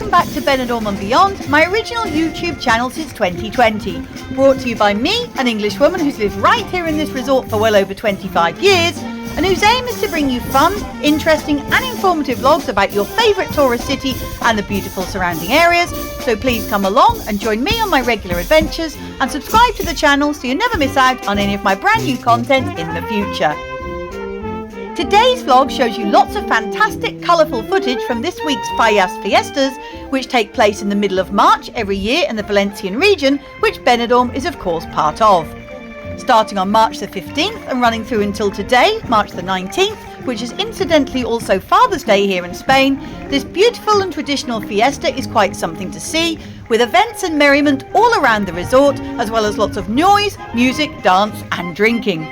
welcome back to Benidorm and Beyond, my original YouTube channel since 2020. Brought to you by me, an English woman who's lived right here in this resort for well over 25 years, and whose aim is to bring you fun, interesting and informative vlogs about your favourite tourist city and the beautiful surrounding areas. So please come along and join me on my regular adventures and subscribe to the channel so you never miss out on any of my brand new content in the future. Today's vlog shows you lots of fantastic colourful footage from this week's FALLAS Fiestas, which take place in the middle of March every year in the Valencian region, which Benidorm is of course part of. Starting on March the 15th and running through until today, March the 19th, which is incidentally also Father's Day here in Spain, this beautiful and traditional fiesta is quite something to see, with events and merriment all around the resort, as well as lots of noise, music, dance and drinking.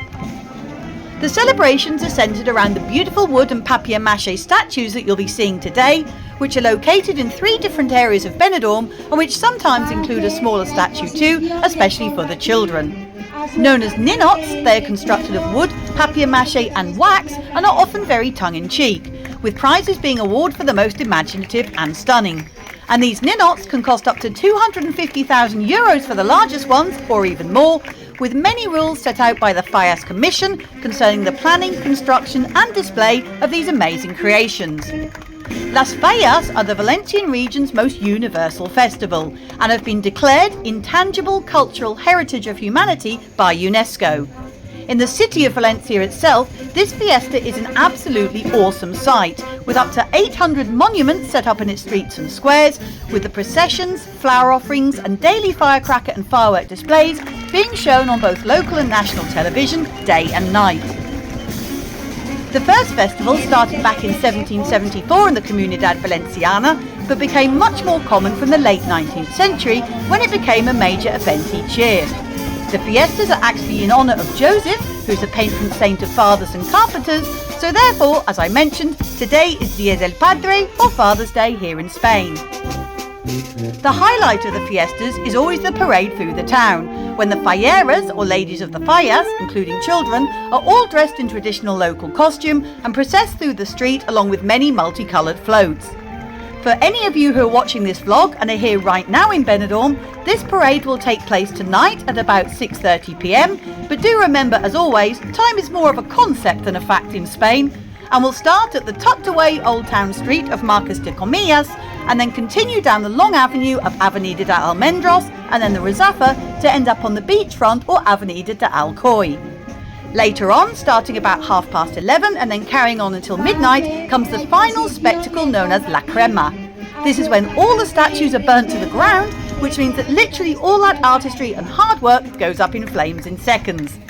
The celebrations are centred around the beautiful wood and papier-mâché statues that you'll be seeing today, which are located in 3 different areas of Benidorm and which sometimes include a smaller statue too, especially for the children. Known as ninots, they are constructed of wood, papier-mâché and wax and are often very tongue-in-cheek, with prizes being awarded for the most imaginative and stunning. And these ninots can cost up to 250,000 euros for the largest ones, or even more, with many rules set out by the FALLAS Commission concerning the planning, construction and display of these amazing creations. Las Fallas are the Valencian region's most universal festival and have been declared Intangible Cultural Heritage of Humanity by UNESCO. In the city of Valencia itself, this fiesta is an absolutely awesome sight, with up to 800 monuments set up in its streets and squares, with the processions, flower offerings and daily firecracker and firework displays being shown on both local and national television day and night. The first festival started back in 1774 in the Comunidad Valenciana, but became much more common from the late 19th century when it became a major event each year. The fiestas are actually in honour of Joseph, who's the patron saint of fathers and carpenters, so therefore, as I mentioned, today is Dia del Padre, or Father's Day here in Spain. The highlight of the fiestas is always the parade through the town, when the falleras, or ladies of the fallas, including children, are all dressed in traditional local costume and process through the street along with many multicoloured floats. For any of you who are watching this vlog and are here right now in Benidorm, this parade will take place tonight at about 6:30 p.m, but do remember, as always, time is more of a concept than a fact in Spain, and will start at the tucked away Old Town Street of Marcos de Comillas and then continue down the long avenue of Avenida de Almendros and then the Razafa to end up on the beachfront or Avenida de Alcoy. Later on, starting about 11:30 and then carrying on until midnight, comes the final spectacle known as La Crema. This is when all the statues are burnt to the ground, which means that literally all that artistry and hard work goes up in flames in seconds.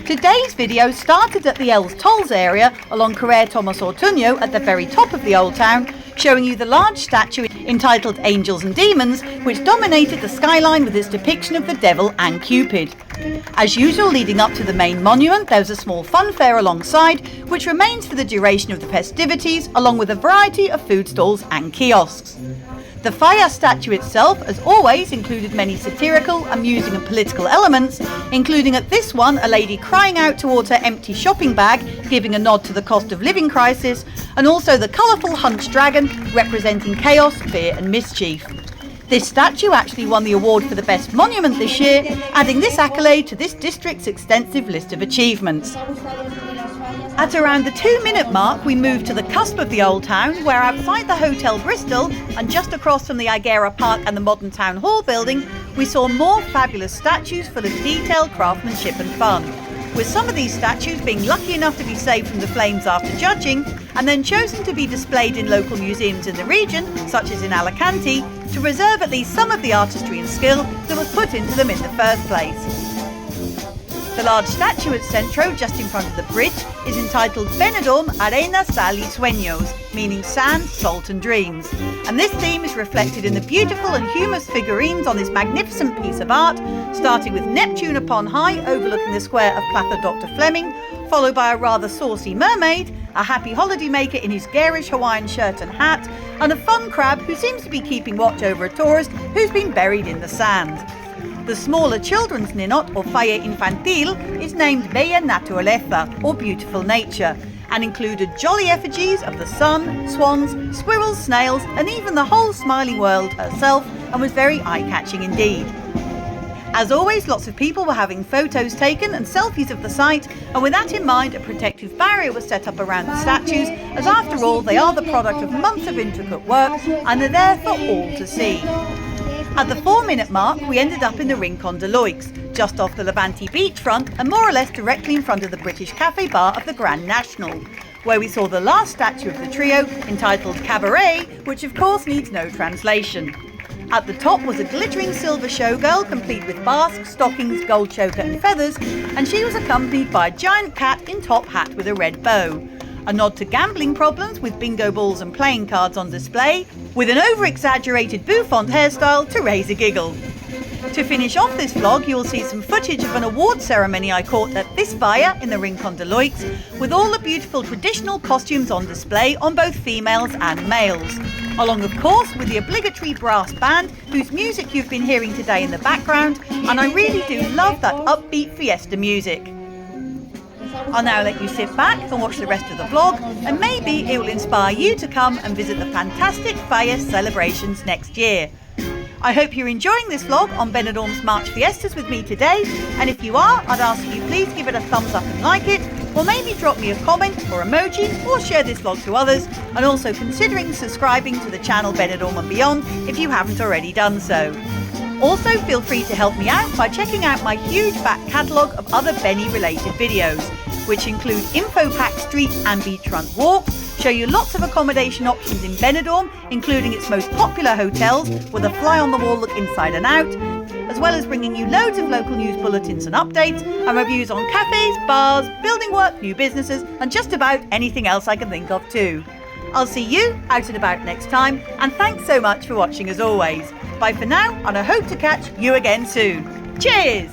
Today's video started at the Els Tolls area along Carrer Tomàs Ortuño at the very top of the Old Town, showing you the large statue entitled Angels and Demons, which dominated the skyline with its depiction of the devil and Cupid. As usual, leading up to the main monument, there was a small funfair alongside, which remains for the duration of the festivities, along with a variety of food stalls and kiosks. The Fallas statue itself, as always, included many satirical, amusing and political elements, including at this one a lady crying out towards her empty shopping bag, giving a nod to the cost of living crisis, and also the colourful hunched dragon, representing chaos, fear and mischief. This statue actually won the award for the best monument this year, adding this accolade to this district's extensive list of achievements. At around the 2-minute mark, we moved to the cusp of the Old Town, where outside the Hotel Bristol and just across from the Higuera Park and the modern Town Hall building, we saw more fabulous statues full of detailed craftsmanship and fun, with some of these statues being lucky enough to be saved from the flames after judging and then chosen to be displayed in local museums in the region, such as in Alicante, to preserve at least some of the artistry and skill that was put into them in the first place. The large statue at Centro, just in front of the bridge, is entitled Benidorm, Arena, Sal y Sueños, meaning sand, salt and dreams. And this theme is reflected in the beautiful and humorous figurines on this magnificent piece of art, starting with Neptune upon high, overlooking the square of Plaza Dr. Fleming, followed by a rather saucy mermaid, a happy holidaymaker in his garish Hawaiian shirt and hat, and a fun crab who seems to be keeping watch over a tourist who's been buried in the sand. The smaller children's ninot, or falla infantil, is named Bella Naturaleza, or Beautiful Nature, and included jolly effigies of the sun, swans, squirrels, snails, and even the whole smiling world herself, and was very eye-catching indeed. As always, lots of people were having photos taken and selfies of the site, and with that in mind, a protective barrier was set up around the statues, as after all, they are the product of months of intricate work and are there for all to see. At the 4-minute mark, we ended up in the Rincon de Loix, just off the Levante beachfront and more or less directly in front of the British cafe bar of the Grand National, where we saw the last statue of the trio, entitled Cabaret, which of course needs no translation. At the top was a glittering silver showgirl complete with basque, stockings, gold choker and feathers, and she was accompanied by a giant cat in top hat with a red bow. A nod to gambling problems with bingo balls and playing cards on display, with an over-exaggerated bouffant hairstyle to raise a giggle. To finish off this vlog, you'll see some footage of an award ceremony I caught at this fire in the Rincon de Loix, with all the beautiful traditional costumes on display on both females and males, along of course with the obligatory brass band whose music you've been hearing today in the background, and I really do love that upbeat fiesta music. I'll now let you sit back and watch the rest of the vlog, and maybe it will inspire you to come and visit the fantastic Fallas celebrations next year. I hope you're enjoying this vlog on Benidorm's March Fiestas with me today, and if you are, I'd ask you please give it a thumbs up and like it, or maybe drop me a comment or emoji, or share this vlog to others, and also considering subscribing to the channel Benidorm and Beyond if you haven't already done so. Also, feel free to help me out by checking out my huge back catalogue of other Benny related videos, which include info pack street and beachfront walks, show you lots of accommodation options in Benidorm, including its most popular hotels with a fly-on-the-wall look inside and out, as well as bringing you loads of local news bulletins and updates, and reviews on cafes, bars, building work, new businesses, and just about anything else I can think of too. I'll see you out and about next time, and thanks so much for watching as always. Bye for now, and I hope to catch you again soon. Cheers!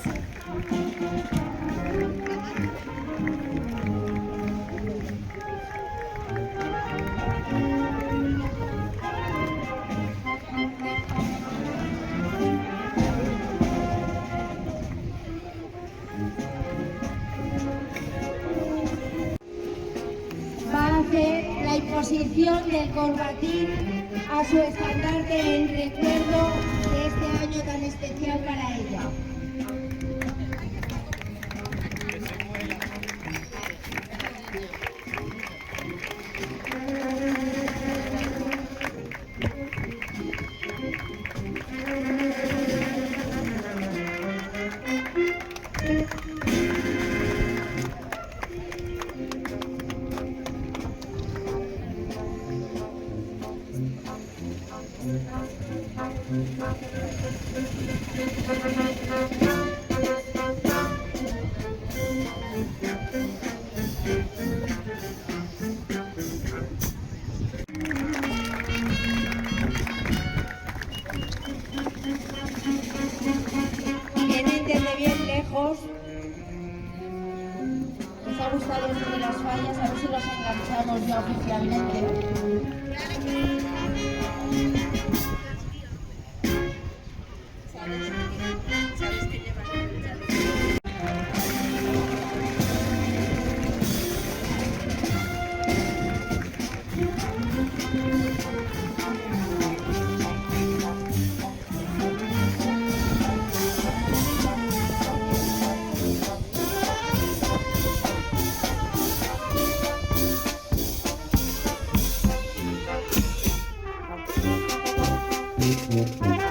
La imposición del corbatín a su estandarte en recuerdo de este año tan especial para ella. Vienen desde bien lejos. ¿Les ha gustado esto de las fallas? A ver si los enganchamos ya oficialmente. Thank you.